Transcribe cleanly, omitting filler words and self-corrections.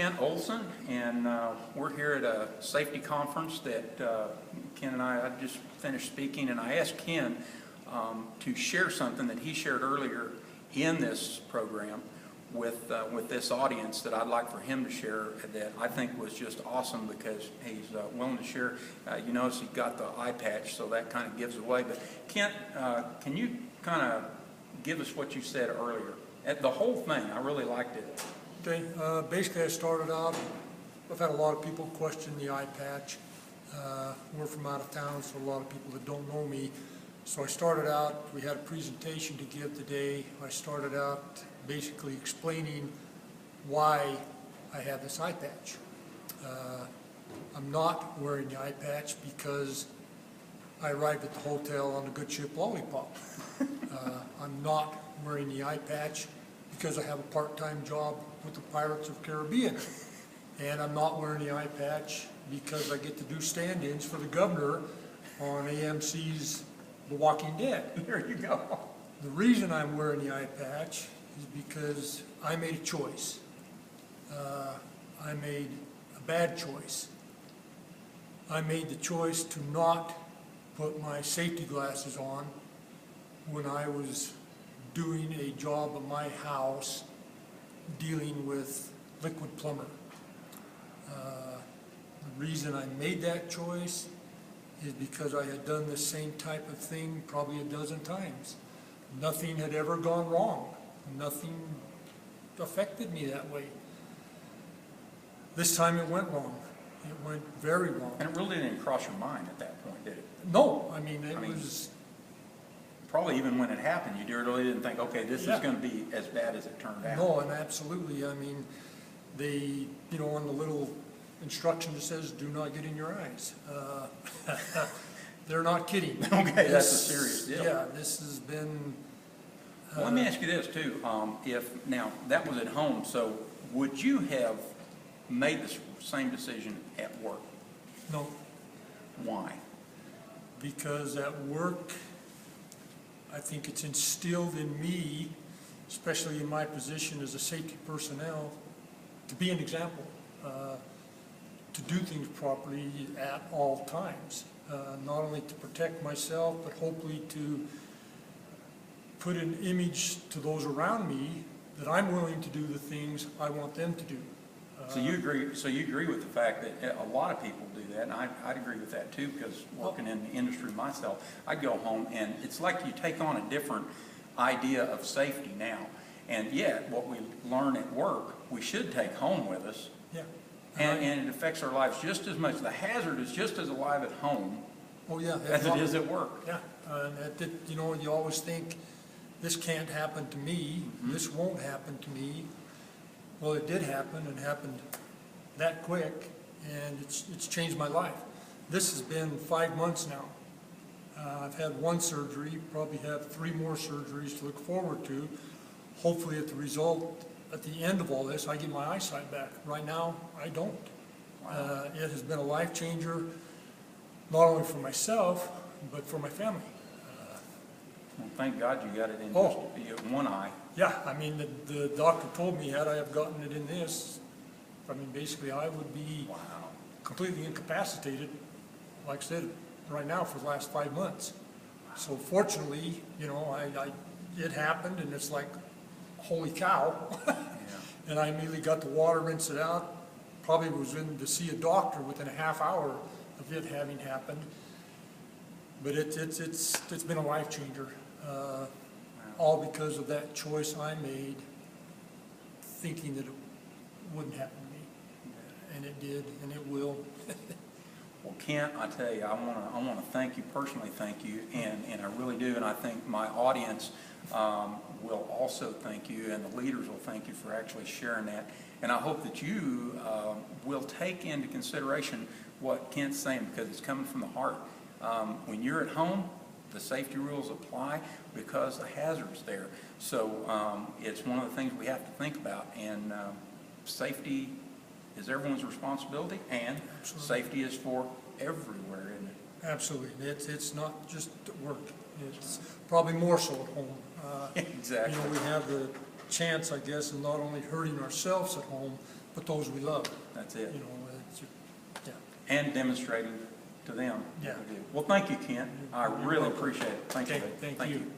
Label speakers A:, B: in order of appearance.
A: Kent Olson, and we're here at a safety conference that Ken and I just finished speaking, and I asked Ken to share something that he shared earlier in this program with this audience that I'd like for him to share that I think was just awesome because he's willing to share. You notice he got the eye patch, so that kind of gives away. But Kent, can you kind of give us what you said earlier? At the whole thing, I really liked it.
B: Okay, basically I started out, I've had a lot of people question the eye patch. We're from out of town, so a lot of people that don't know me. So I started out, we had a presentation to give today. I started out basically explaining why I have this eye patch. I'm not wearing the eye patch because I arrived at the hotel on the good ship Lollipop. I'm not wearing the eye patch because I have a part-time job with the Pirates of the Caribbean. And I'm not wearing the eye patch because I get to do stand-ins for the governor on AMC's The Walking Dead.
A: There you go.
B: The reason I'm wearing the eye patch is because I made a choice. I made a bad choice. I made the choice to not put my safety glasses on when I was doing a job at my house dealing with liquid plumber. The reason I made that choice is because I had done the same type of thing probably a dozen times. Nothing had ever gone wrong. Nothing affected me that way. This time it went wrong. It went very wrong.
A: And it really didn't cross your mind at that point, did it?
B: No, I mean, it was...
A: Probably even when it happened, you really didn't think, okay, this is going to be as bad as it turned out.
B: No, and absolutely. I mean, they, on the little instruction that says, do not get in your eyes. They're not kidding.
A: Okay, that's a serious deal.
B: Yeah, this has been...
A: Well, let me ask you this, too. Now, that was at home, so would you have made the same decision at work?
B: No.
A: Why?
B: Because at work, I think it's instilled in me, especially in my position as a safety personnel, to be an example, to do things properly at all times, not only to protect myself, but hopefully to put an image to those around me that I'm willing to do the things I want them to do.
A: So you agree? So you agree with the fact that a lot of people do that, and I'd agree with that too, because working in the industry myself, I go home and it's like you take on a different idea of safety now. And yet, what we learn at work, we should take home with us.
B: Yeah.
A: And it affects our lives just as much. The hazard is just as alive at home as it is at work.
B: Yeah. You always think, this can't happen to me, this won't happen to me. Well, it did happen, and happened that quick, and it's changed my life. This has been 5 months now. I've had one surgery, probably have 3 more surgeries to look forward to. Hopefully at the end of all this, I get my eyesight back. Right now, I don't. Wow. It has been a life changer, not only for myself, but for my family.
A: Well, thank God you got it in just one eye.
B: Yeah, I mean, the doctor told me had I have gotten it in this, I mean, basically I would be completely incapacitated, like I said, right now for the last 5 months. So fortunately, it happened, and it's like, holy cow. And I immediately got the water, rinsed it out, probably was in to see a doctor within a half hour of it having happened. But it's been a life changer. All because of that choice I made, thinking that it wouldn't happen to me, and it did, and it will.
A: Well, Kent, I tell you, I want to thank you personally, thank you, and I really do, and I think my audience will also thank you, and the leaders will thank you for actually sharing that. And I hope that you will take into consideration what Kent's saying, because it's coming from the heart. When you're at home, the safety rules apply because the hazard's there. So it's one of the things we have to think about. And safety is everyone's responsibility, and safety is for everywhere, isn't it?
B: Absolutely. It's not just at work. It's probably more so at home.
A: Exactly.
B: We have the chance, I guess, of not only hurting ourselves at home, but those we love,
A: That's it.
B: you know, it's, yeah.
A: And demonstrating to them.
B: Yeah.
A: what we do. Well, thank you, Kent. I really appreciate it. Thank you.
B: Okay, thank you.